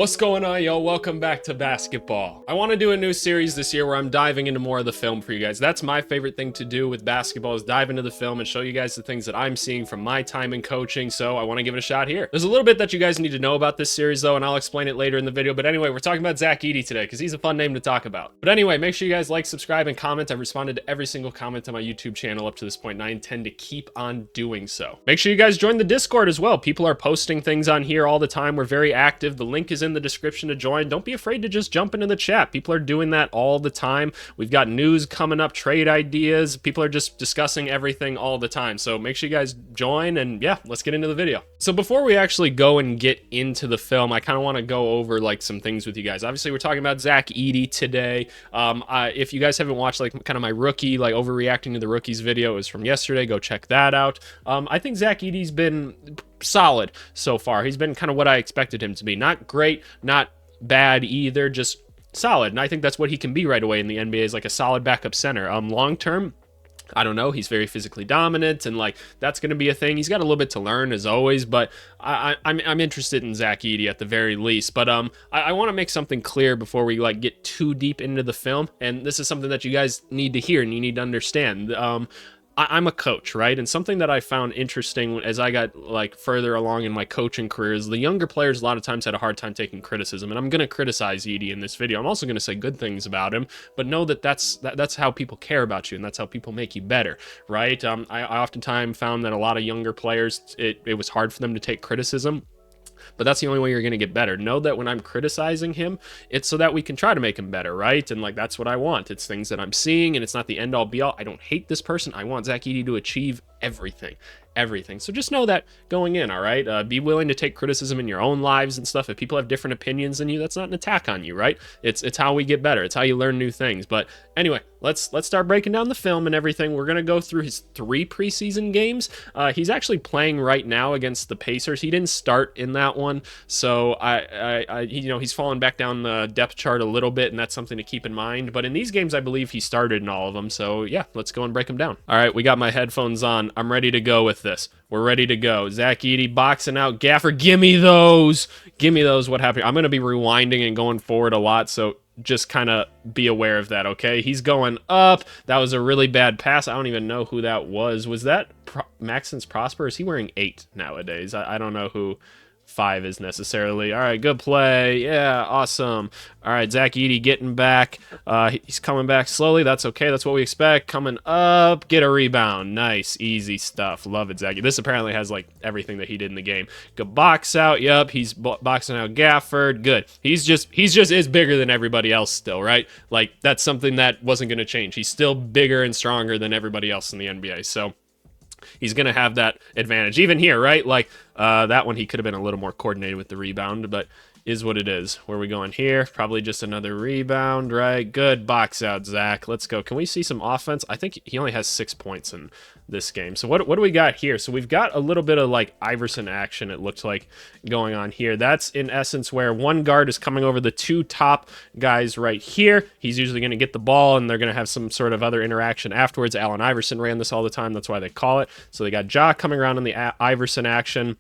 What's going on, yo? Welcome back to basketball. I want to do a new series this year where I'm diving into more of the film for you guys. That's my favorite thing to do with basketball, is dive into the film and show you guys the things that I'm seeing from my time in coaching, so I want to give it a shot here. There's a little bit that you guys need to know about this series though, and I'll explain it later in the video, but anyway, we're talking about Zach Edey today because he's a fun name to talk about. But anyway, make sure you guys like, subscribe, and comment. I've responded to every single comment on my YouTube channel up to this point, and I intend to keep on doing so. Make sure you guys join the Discord as well. People are posting things on here all the time. We're very active. The link is in the description to join. Don't be afraid to just jump into the chat. People are doing that all the time. We've got news coming up, trade ideas. People are just discussing everything all the time. So make sure you guys join, and yeah, let's get into the video. So before we actually go and get into the film, I kind of want to go over like some things with you guys. Obviously, we're talking about Zach Edey today. If you guys haven't watched like kind of my rookie, like overreacting to the rookies video, it was from yesterday. Go check that out. I think Zach Edey's been solid so far. He's been kind of what I expected him to be. Not great, not bad either, just solid. And I think that's what he can be right away in the NBA, is like a solid backup center. Long term, I don't know. He's very physically dominant, and like that's going to be a thing. He's got a little bit to learn as always, but I'm interested in Zach Edey at the very least. But I want to make something clear before we like get too deep into the film, and this is something that you guys need to hear and you need to understand. I'm a coach, right? And something that I found interesting as I got like further along in my coaching career is the younger players a lot of times had a hard time taking criticism. And I'm going to criticize Edey in this video. I'm also going to say good things about him, but know that that's how people care about you, and that's how people make you better, right? I oftentimes found that a lot of younger players, it was hard for them to take criticism. But that's the only way you're going to get better. Know that when I'm criticizing him, it's so that we can try to make him better, right? And like that's what I want. It's things that I'm seeing, and it's not the end all be all. I don't hate this person. I want Zach Edey to achieve everything. So just know that going in, all right? Be willing to take criticism in your own lives and stuff. If people have different opinions than you, that's not an attack on you, right? It's how we get better. It's how you learn new things. But anyway, let's start breaking down the film and everything. We're gonna go through his 3 preseason games. He's actually playing right now against the Pacers. He didn't start in that one, so he's fallen back down the depth chart a little bit, and that's something to keep in mind. But in these games, I believe he started in all of them. So yeah, let's go and break them down. All right, we got my headphones on. I'm ready to go with this. We're ready to go. Zach Edey boxing out Gaffer. Give me those. Give me those. What happened? I'm going to be rewinding and going forward a lot, so just kind of be aware of that, okay? He's going up. That was a really bad pass. I don't even know who that was. Was that Maxence Prosper? Is he wearing 8 nowadays? I don't know who 5 is necessarily. All right, good play. Yeah, awesome. All right, Zach Edey getting back. He's coming back slowly. That's okay. That's what we expect. Coming up, get a rebound. Nice, easy stuff. Love it, Zach. This apparently has like everything that he did in the game. Good box out. Yep, he's boxing out Gafford. Good. He's just is bigger than everybody else still, right? Like that's something that wasn't going to change. He's still bigger and stronger than everybody else in the NBA. So he's going to have that advantage. Even here, right? Like that one, he could have been a little more coordinated with the rebound, but is what it is. Where are we going here? Probably just another rebound, right? Good box out, Zach. Let's go. Can we see some offense? I think he only has 6 points in this game. So what do we got here? So we've got a little bit of like Iverson action, it looks like, going on here. That's in essence where one guard is coming over the 2 top guys right here. He's usually going to get the ball, and they're going to have some sort of other interaction afterwards. Allen Iverson ran this all the time. That's why they call it. So they got Ja coming around in the Iverson action.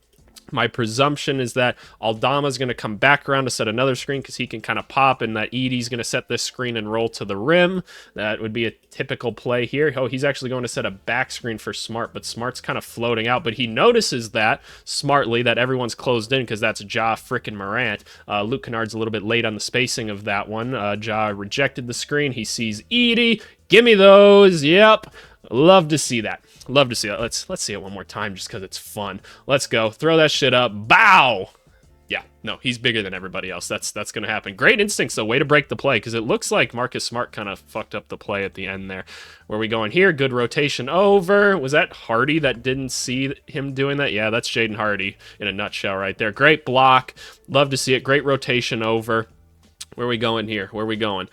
My presumption is that Aldama's going to come back around to set another screen because he can kind of pop, and that Edey's going to set this screen and roll to the rim. That would be a typical play here. Oh, he's actually going to set a back screen for Smart, but Smart's kind of floating out. But he notices that smartly that everyone's closed in because that's Ja frickin' Morant. Luke Kennard's a little bit late on the spacing of that one. Ja rejected the screen. He sees Edey. Give me those. Yep. Love to see that. Love to see that. Let's see it one more time just because it's fun. Let's go. Throw that shit up. Bow! Yeah, no, he's bigger than everybody else. That's going to happen. Great instincts, though. Way to break the play, because it looks like Marcus Smart kind of fucked up the play at the end there. Where are we going here? Good rotation over. Was that Hardy that didn't see him doing that? Yeah, that's Jaden Hardy in a nutshell right there. Great block. Love to see it. Great rotation over. Where are we going here? Where are we going?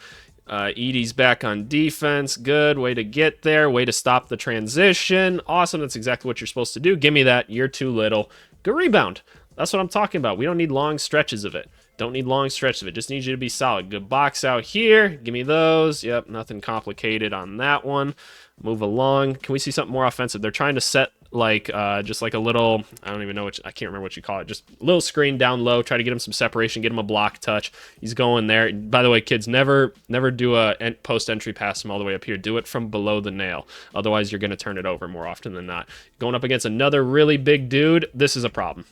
Edey's back on defense. Good. Way to get there. Way to stop the transition. Awesome. That's exactly what you're supposed to do. Give me that. You're too little. Good rebound. That's what I'm talking about. We don't need long stretches of it. Don't need long stretches of it. Just need you to be solid. Good box out here. Give me those. Yep, nothing complicated on that one. Move along. Can we see something more offensive? They're trying to set like just like a little, I don't even know I can't remember what you call it, just a little screen down low, try to get him some separation, get him a block touch. He's going there. By the way, kids, never do a post entry pass from all the way up here. Do it from below the nail. Otherwise, you're going to turn it over more often than not. Going up against another really big dude, this is a problem.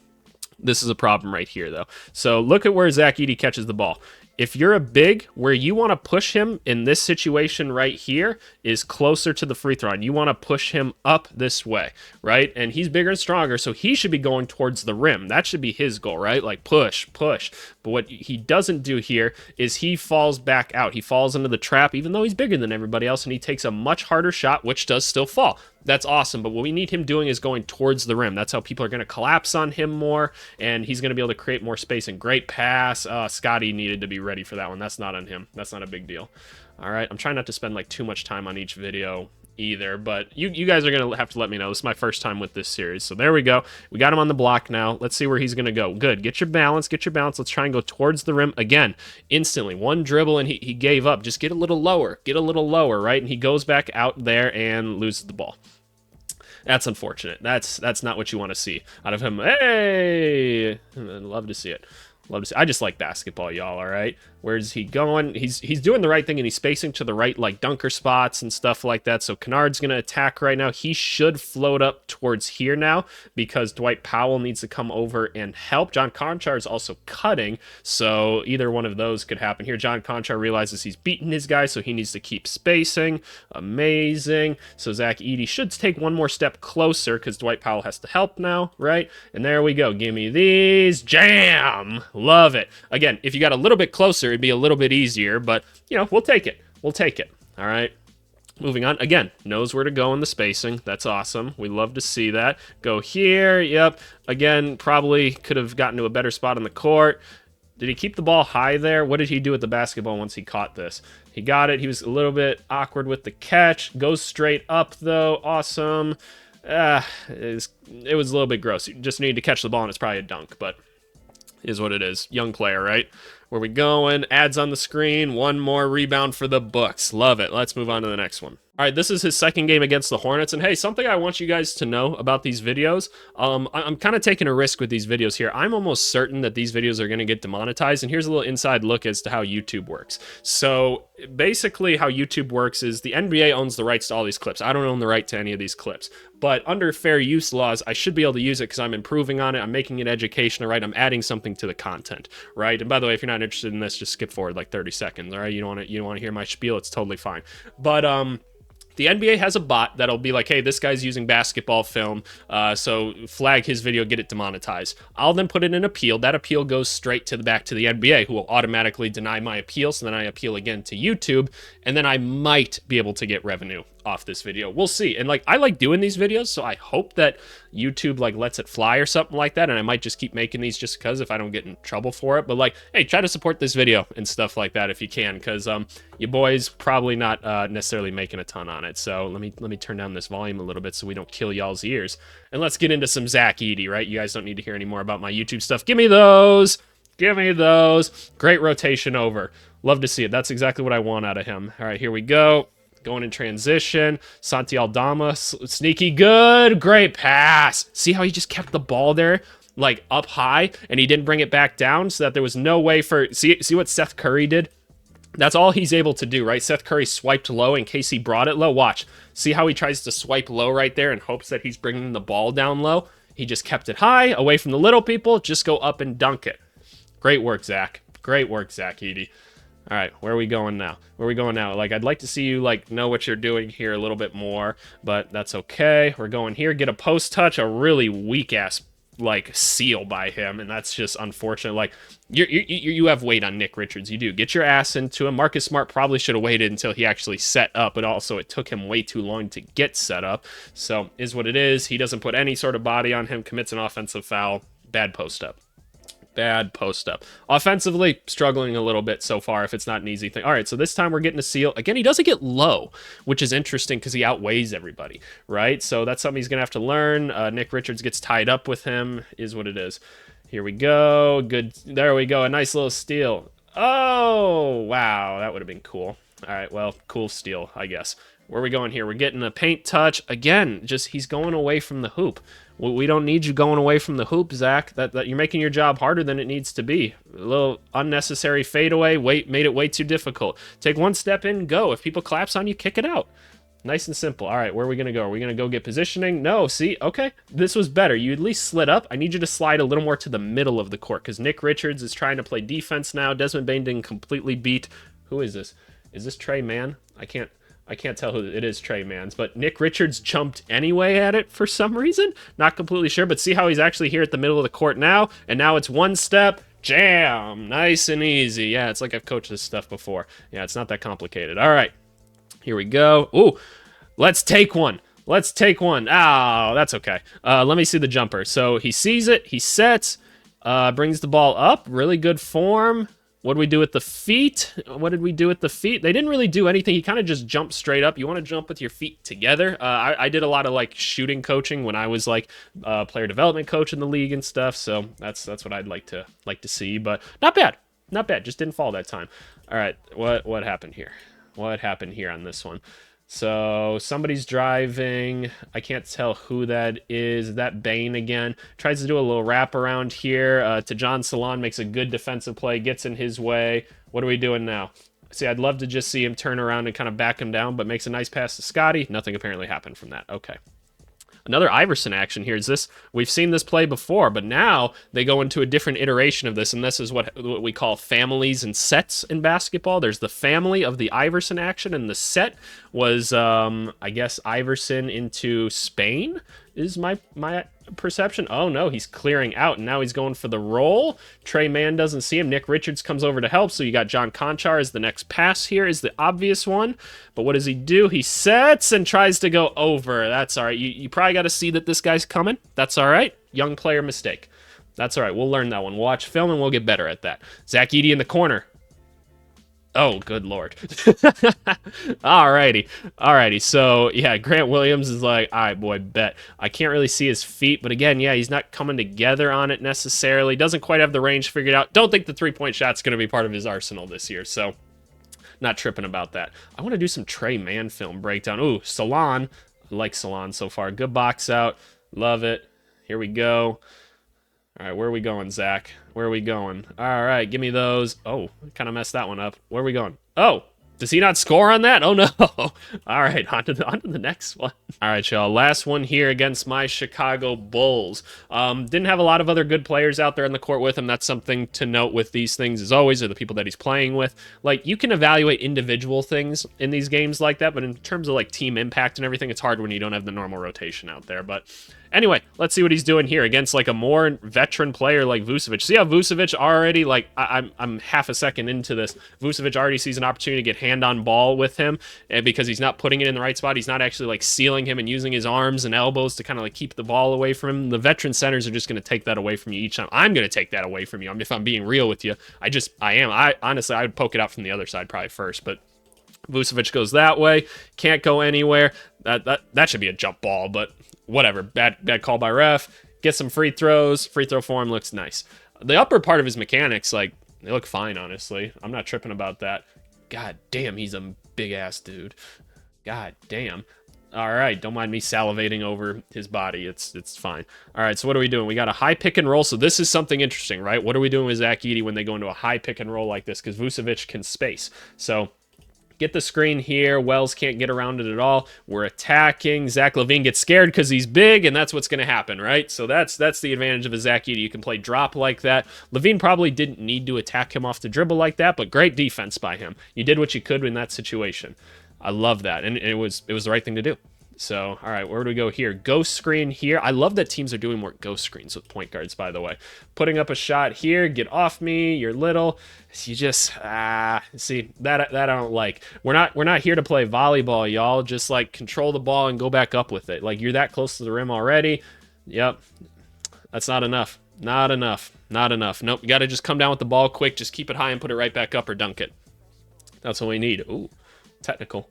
This is a problem right here, though. So look at where Zach Edey catches the ball. If you're a big, where you want to push him in this situation right here is closer to the free throw line. You want to push him up this way, right? And he's bigger and stronger, so he should be going towards the rim. That should be his goal, right? Like push, push. But what he doesn't do here is he falls back out. He falls into the trap, even though he's bigger than everybody else, and he takes a much harder shot, which does still fall. That's awesome, but what we need him doing is going towards the rim. That's how people are going to collapse on him more, and he's going to be able to create more space. And great pass. Scotty needed to be ready for that one. That's not on him. That's not a big deal. All right, I'm trying not to spend like too much time on each video either, but you guys are going to have to let me know. This is my first time with this series. So there we go. We got him on the block now. Let's see where he's going to go. Good. Get your balance. Get your balance. Let's try and go towards the rim again. Instantly. One dribble and he gave up. Just get a little lower. Get a little lower, right? And he goes back out there and loses the ball. That's unfortunate. That's not what you want to see out of him. Hey! I'd love to see it. Love to see. I just like basketball, y'all, all right? Where's he going? He's doing the right thing, and he's spacing to the right, like, dunker spots and stuff like that. So Kennard's going to attack right now. He should float up towards here now because Dwight Powell needs to come over and help. John Conchar is also cutting, so either one of those could happen here. John Conchar realizes he's beaten his guy, so he needs to keep spacing. Amazing. So Zach Edey should take one more step closer because Dwight Powell has to help now, right? And there we go. Give me these. Jam! Love it. Again, if you got a little bit closer, it'd be a little bit easier, but, you know, we'll take it. We'll take it. All right. Moving on. Again, knows where to go in the spacing. That's awesome. We love to see that. Go here. Yep. Again, probably could have gotten to a better spot on the court. Did he keep the ball high there? What did he do with the basketball once he caught this? He got it. He was a little bit awkward with the catch. Goes straight up, though. Awesome. It was a little bit gross. You just need to catch the ball, and it's probably a dunk, but is what it is. Young player, right? Where we going? Ads on the screen. One more rebound for the books. Love it. Let's move on to the next one. All right, this is his second game against the Hornets. And hey, something I want you guys to know about these videos. I'm kind of taking a risk with these videos here. I'm almost certain that these videos are going to get demonetized. And here's a little inside look as to how YouTube works. So basically how YouTube works is the NBA owns the rights to all these clips. I don't own the right to any of these clips. But under fair use laws, I should be able to use it because I'm improving on it. I'm making it educational, right? I'm adding something to the content, right? And by the way, if you're not interested in this, just skip forward like 30 seconds, all right? You don't want to hear my spiel. It's totally fine. But the NBA has a bot that'll be like, hey, this guy's using basketball film, so flag his video, get it demonetized. I'll then put in an appeal. That appeal goes straight back to the NBA, who will automatically deny my appeal, so then I appeal again to YouTube, and then I might be able to get revenue off this video. We'll see. And like, I like doing these videos, so I hope that YouTube like lets it fly or something like that, and I might just keep making these just because if I don't get in trouble for it. But like, hey, try to support this video and stuff like that if you can, because your boy's probably not necessarily making a ton on it. So let me turn down this volume a little bit so we don't kill y'all's ears. And let's get into some Zach Edey, right? You guys don't need to hear any more about my YouTube stuff. Give me those. Give me those. Great rotation over. Love to see it. That's exactly what I want out of him. All right, here we go. Going in transition. Santi Aldama, sneaky good. Great pass. See how he just kept the ball there, like up high, and he didn't bring it back down so that there was no way for... See what Seth Curry did? That's all he's able to do, right? Seth Curry swiped low in case he brought it low. Watch. See how he tries to swipe low right there in hopes that he's bringing the ball down low? He just kept it high, away from the little people. Just go up and dunk it. Great work, Zach. Great work, Zach Edey. All right, where are we going now? Where are we going now? Like, I'd like to see you, like, know what you're doing here a little bit more, but that's okay. We're going here. Get a post touch, a really weak-ass, like, seal by him, and that's just unfortunate. Like, you have weight on Nick Richards. You do. Get your ass into him. Marcus Smart probably should have waited until he actually set up, but also it took him way too long to get set up. So, is what it is. He doesn't put any sort of body on him, commits an offensive foul. Bad post-up. Bad post-up. Offensively, struggling a little bit so far if it's not an easy thing. All right, so this time we're getting a seal. Again, he doesn't get low, which is interesting because he outweighs everybody, right? So that's something he's going to have to learn. Nick Richards gets tied up with him, is what it is. Here we go. Good. There we go. A nice little steal. Oh, wow. That would have been cool. All right, well, cool steal, I guess. Where are we going here? We're getting a paint touch. Again, just he's going away from the hoop. We don't need you going away from the hoop, Zach. That you're making your job harder than it needs to be. A little unnecessary fadeaway. Made it way too difficult. Take one step in, go. If people claps on you, kick it out. Nice and simple. All right, where are we going to go? Are we going to go get positioning? No, see? Okay, this was better. You at least slid up. I need you to slide a little more to the middle of the court because Nick Richards is trying to play defense now. Desmond Bane didn't completely beat. Who is this? Is this Trey Mann? I can't tell who it is, Trey Mans, but Nick Richards jumped anyway at it for some reason. Not completely sure, but see how he's actually here at the middle of the court now, and now it's one step, jam, nice and easy. Yeah, it's like I've coached this stuff before. Yeah, it's not that complicated. All right, here we go. Ooh, let's take one. Let's take one. Oh, that's okay. Let me see the jumper. So he sees it, he sets, brings the ball up, really good form. What did we do with the feet? What did we do with the feet? They didn't really do anything. He kind of just jumped straight up. You want to jump with your feet together. I did a lot of like shooting coaching when I was like player development coach in the league and stuff. So that's what I'd like to see. But not bad, not bad. Just didn't fall that time. All right, what happened here? What happened here on this one? So somebody's driving. I can't tell who that is. Is that Bane again? Tries to do a little wrap around here to John Salon. Makes a good defensive play. Gets in his way. What are we doing now? See, I'd love to just see him turn around and kind of back him down, but makes a nice pass to Scotty. Nothing apparently happened from that. Okay. Another Iverson action here is this. We've seen this play before, but now they go into a different iteration of this, and this is what we call families and sets in basketball. There's the family of the Iverson action, and the set was, I guess, Iverson into Spain is my perception. Oh, no, he's clearing out, and now he's going for the roll. Trey Mann doesn't see him. Nick Richards comes over to help, so you got John Conchar as the next pass here is the obvious one. But what does he do? He sets and tries to go over. That's all right. You probably got to see that this guy's coming. That's all right. Young player mistake. That's all right. We'll learn that one. We'll watch film, and we'll get better at that. Zach Edey in the corner. Oh, good Lord. Alrighty. So, yeah, Grant Williams is like, all right, boy, bet. I can't really see his feet, but again, yeah, he's not coming together on it necessarily. Doesn't quite have the range figured out. Don't think the three-point shot's going to be part of his arsenal this year, so not tripping about that. I want to do some Trey Mann film breakdown. Ooh, Salon. I like Salon so far. Good box out. Love it. Here we go. All right, where are we going, Zach? Where are we going? All right, give me those. Oh, kind of messed that one up. Where are we going? Oh, does he not score on that? Oh, no. All right, on to the next one. All right, y'all. Last one here against my Chicago Bulls. Didn't have a lot of other good players out there in the court with him. That's something to note with these things, as always, are the people that he's playing with. Like, you can evaluate individual things in these games like that, but in terms of, like, team impact and everything, it's hard when you don't have the normal rotation out there. But anyway, let's see what he's doing here against like a more veteran player like Vucevic. See how Vucevic already, like, I'm half a second into this. Vucevic already sees an opportunity to get hand on ball with him, and because he's not putting it in the right spot, he's not actually like sealing him and using his arms and elbows to kind of like keep the ball away from him. The veteran centers are just going to take that away from you each time. I'm going to take that away from you. If I'm being real with you, I honestly, I would poke it out from the other side probably first, but Vucevic goes that way, can't go anywhere. That should be a jump ball, but whatever. Bad call by ref. Get some free throws. Free throw form looks nice. The upper part of his mechanics, like, they look fine, honestly. I'm not tripping about that. God damn, he's a big-ass dude. God damn. All right, don't mind me salivating over his body. It's fine. All right, so what are we doing? We got a high pick and roll, so this is something interesting, right? What are we doing with Zach Edey when they go into a high pick and roll like this? Because Vucevic can space. So get the screen here. Wells can't get around it at all. We're attacking. Zach LaVine gets scared because he's big, and that's what's going to happen, right? So that's the advantage of a Zach Edey. You can play drop like that. LaVine probably didn't need to attack him off the dribble like that, but great defense by him. You did what you could in that situation. I love that, and it was the right thing to do. So, all right, where do we go here? Ghost screen here. I love that teams are doing more ghost screens with point guards, by the way. Putting up a shot here. Get off me. You're little. You just, see, that I don't like. We're not here to play volleyball, y'all. Just, like, control the ball and go back up with it. Like, you're that close to the rim already. Yep. That's not enough. Not enough. Nope, you got to just come down with the ball quick. Just keep it high and put it right back up or dunk it. That's what we need. Ooh, technical.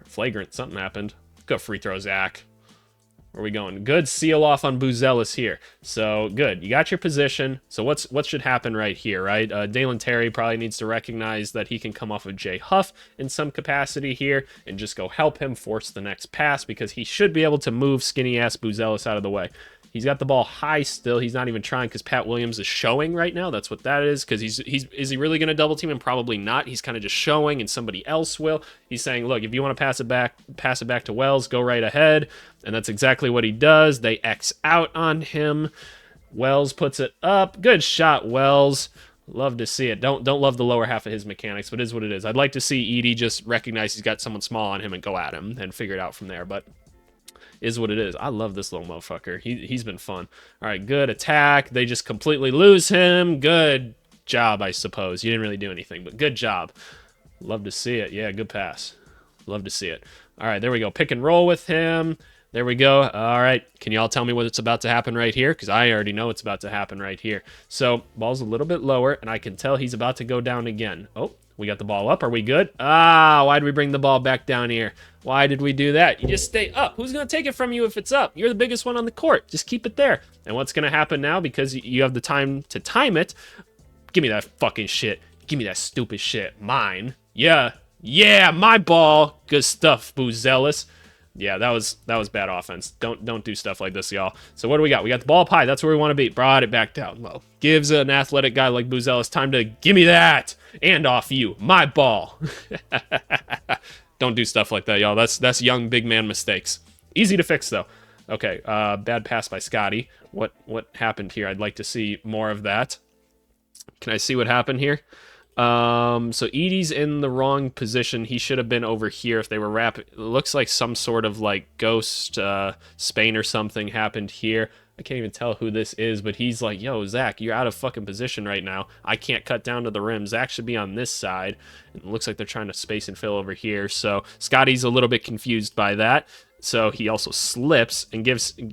Flagrant. Something happened. Go free throw, Zach. Where are we going? Good seal off on Buzelis here. So, good. You got your position. So, what should happen right here, right? Dalen Terry probably needs to recognize that he can come off of Jay Huff in some capacity here and just go help him force the next pass because he should be able to move skinny-ass Buzelis out of the way. He's got the ball high still. He's not even trying because Pat Williams is showing right now. That's what that is. Because is he really going to double team him? Probably not. He's kind of just showing, and somebody else will. He's saying, look, if you want to pass it back to Wells, go right ahead. And that's exactly what he does. They X out on him. Wells puts it up. Good shot, Wells. Love to see it. Don't love the lower half of his mechanics, but it is what it is. I'd like to see Edey just recognize he's got someone small on him and go at him and figure it out from there. But is what it is. I love this little motherfucker. He's been fun. All right, good attack. They just completely lose him. Good job, I suppose. You didn't really do anything, but good job. Love to see it. Yeah, good pass. Love to see it. All right, there we go. Pick and roll with him. There we go. All right, can you all tell me what's about to happen right here? Because I already know what's about to happen right here. So, ball's a little bit lower, and I can tell he's about to go down again. Oh, we got the ball up. Are we good? Why did we bring the ball back down here? Why did we do that? You just stay up. Who's going to take it from you if it's up? You're the biggest one on the court. Just keep it there. And what's going to happen now, because you have the time to time it, give me that fucking shit. Give me that stupid shit. Mine. Yeah. Yeah, my ball. Good stuff, Buzelis. Yeah, that was bad offense. Don't do stuff like this, y'all. So what do we got? We got the ball up high. That's where we want to be. Brought it back down low. Gives an athletic guy like Buzelis time to give me that. And off you. My ball. Don't do stuff like that, y'all. That's young big man mistakes. Easy to fix, though. Okay, bad pass by Scotty. What happened here? I'd like to see more of that. Can I see what happened here? So Edey's in the wrong position. He should have been over here if they were wrapping. It looks like some sort of like ghost Spain or something happened here. I can't even tell who this is, but he's like, yo, Zach, you're out of fucking position right now. I can't cut down to the rim. Zach should be on this side. It looks like they're trying to space and fill over here. So Scotty's a little bit confused by that. So he also slips and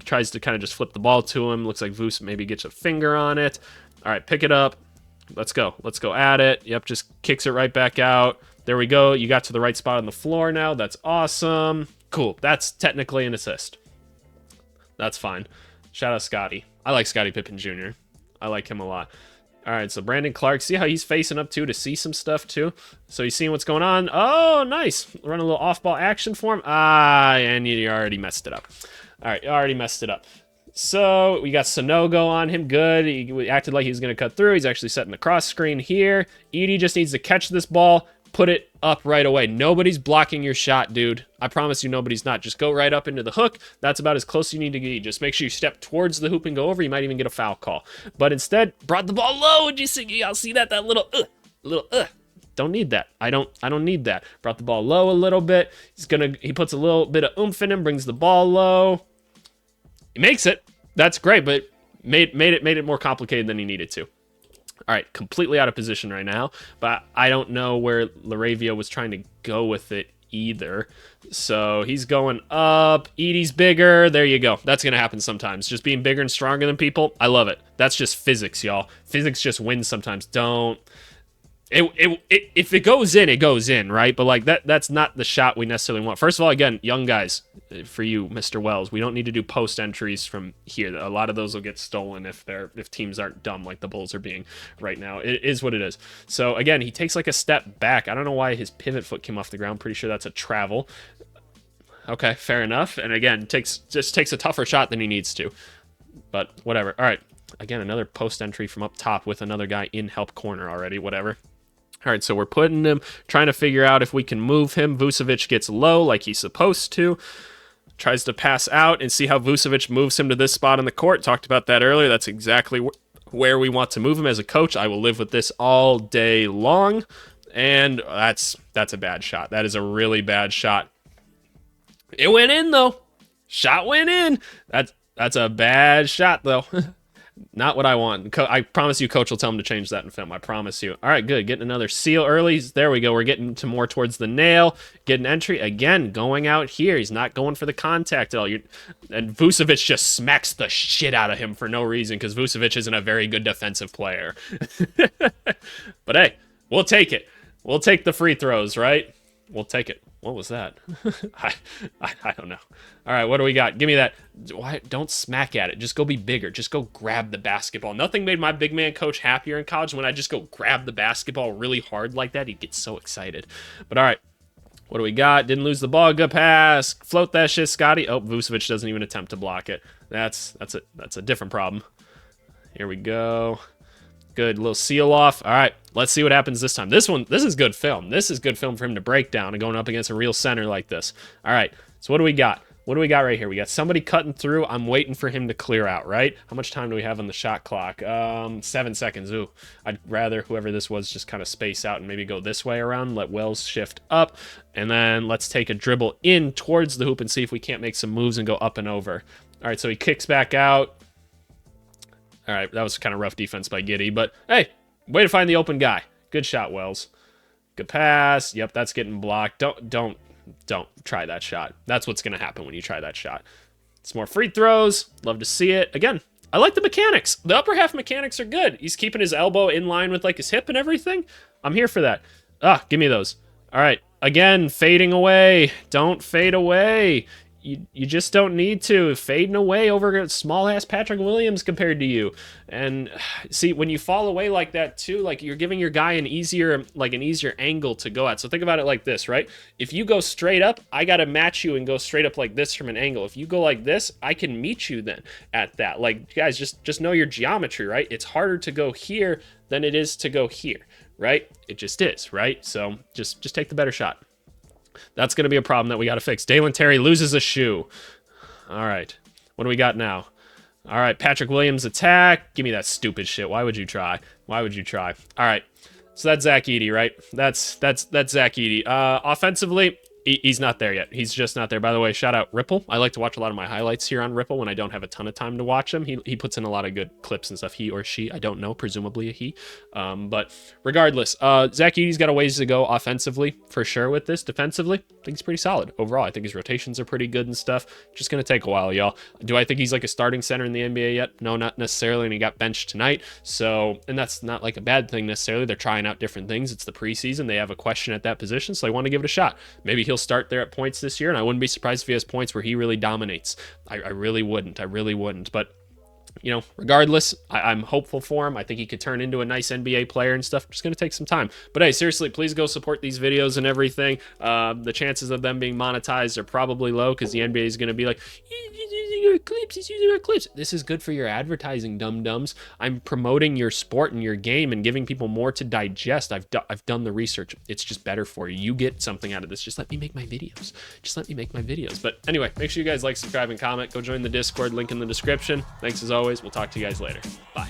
tries to kind of just flip the ball to him. Looks like Voos maybe gets a finger on it. All right, pick it up. Let's go. Let's go at it. Yep, just kicks it right back out. There we go. You got to the right spot on the floor now. That's awesome. Cool. That's technically an assist. That's fine. Shout out Scotty. I like Scottie Pippen Jr. I like him a lot. All right, so Brandon Clark. See how he's facing up, too, to see some stuff, too? So he's seeing what's going on. Oh, nice. Run a little off-ball action for him. And you already messed it up. All right, you already messed it up. So we got Sonogo on him. Good. He acted like he was going to cut through. He's actually setting the cross screen here. Edey just needs to catch this ball, put it up right away. Nobody's blocking your shot, dude. I promise you nobody's not. Just go right up into the hook. That's about as close as you need to get. Just make sure you step towards the hoop and go over. You might even get a foul call. But instead, brought the ball low. Did you see? Y'all see that? That little Don't need that. I don't need that. Brought the ball low a little bit. He puts a little bit of oomph in him, brings the ball low. He makes it. That's great, but made it more complicated than he needed to. All right, completely out of position right now, but I don't know where Laravia was trying to go with it either. So he's going up. Edey's bigger. There you go. That's going to happen sometimes. Just being bigger and stronger than people. I love it. That's just physics, y'all. Physics just wins sometimes. If it goes in, it goes in, right? But like that's not the shot we necessarily want. First of all, again, young guys, for you, Mr. Wells, we don't need to do post entries from here. A lot of those will get stolen if teams aren't dumb like the Bulls are being right now. It is what it is. So again, he takes like a step back. I don't know why his pivot foot came off the ground. Pretty sure that's a travel. Okay, fair enough. And again, just takes a tougher shot than he needs to. But whatever. All right. Again, another post entry from up top with another guy in help corner already. Whatever. All right, so we're putting him, trying to figure out if we can move him. Vucevic gets low like he's supposed to. Tries to pass out and see how Vucevic moves him to this spot in the court. Talked about that earlier. That's exactly where we want to move him as a coach. I will live with this all day long. And that's a bad shot. That is a really bad shot. It went in, though. Shot went in. That's a bad shot, though. Not what I want. I promise you, coach will tell him to change that in film. I promise you. All right, good. Getting another seal early. There we go. We're getting to more towards the nail. Getting entry. Again, going out here. He's not going for the contact at all. And Vucevic just smacks the shit out of him for no reason because Vucevic isn't a very good defensive player. But hey, we'll take it. We'll take the free throws, right? We'll take it. What was that? I don't know. All right, what do we got? Give me that. Why? Don't smack at it. Just go be bigger. Just go grab the basketball. Nothing made my big man coach happier in college when I just go grab the basketball really hard like that. He'd get so excited. But all right, what do we got? Didn't lose the ball. Good pass. Float that shit, Scotty. Oh, Vucevic doesn't even attempt to block it. That's a different problem. Here we go. Good little seal off. All right, let's see what happens this time. This is good film. This is good film for him to break down and going up against a real center like this. All right, so what do we got? What do we got right here? We got somebody cutting through. I'm waiting for him to clear out, right? How much time do we have on the shot clock? 7 seconds. Ooh, I'd rather whoever this was just kind of space out and maybe go this way around, let Wells shift up, and then let's take a dribble in towards the hoop and see if we can't make some moves and go up and over. All right, so he kicks back out. All right, that was kind of rough defense by Edey, but hey, way to find the open guy. Good shot, Wells. Good pass. Yep, that's getting blocked. Don't try that shot. That's what's going to happen when you try that shot. It's more free throws. Love to see it. Again, I like the mechanics. The upper half mechanics are good. He's keeping his elbow in line with like his hip and everything. I'm here for that. Give me those. All right, again, fading away. Don't fade away. You just don't need to. Fading away over a small-ass Patrick Williams compared to you. And see, when you fall away like that too, like you're giving your guy an easier angle to go at. So think about it like this, right? If you go straight up, I got to match you and go straight up like this from an angle. If you go like this, I can meet you then at that. Like, guys, just know your geometry, right? It's harder to go here than it is to go here, right? It just is, right? So just take the better shot. That's going to be a problem that we got to fix. Dalen Terry loses a shoe. All right. What do we got now? All right, Patrick Williams attack. Give me that stupid shit. Why would you try? Why would you try? All right. So that's Zach Edey, right? That's Zach Edey. Offensively, he's not there yet. He's just not there. By the way, shout out Ripple. I like to watch a lot of my highlights here on Ripple when I don't have a ton of time to watch them. He puts in a lot of good clips and stuff. He or she, I don't know, presumably a he. But regardless, Zach Edey's got a ways to go offensively for sure with this. Defensively, I think he's pretty solid overall. I think his rotations are pretty good and stuff. Just going to take a while, y'all. Do I think he's like a starting center in the NBA yet? No, not necessarily. And he got benched tonight. So, and that's not like a bad thing necessarily. They're trying out different things. It's the preseason. They have a question at that position, so they want to give it a shot. Maybe he'll start there at points this year, and I wouldn't be surprised if he has points where he really dominates. I really wouldn't. But you know, regardless, I'm hopeful for him. I think he could turn into a nice NBA player and stuff. Just going to take some time. But hey, seriously, please go support these videos and everything. The chances of them being monetized are probably low because the NBA is going to be like, he's using our clips, he's using our clips. This is good for your advertising, dum-dums. I'm promoting your sport and your game and giving people more to digest. I've done the research. It's just better for you. You get something out of this. Just let me make my videos. But anyway, make sure you guys like, subscribe, and comment. Go join the Discord. Link in the description. Thanks as always. We'll talk to you guys later. Bye.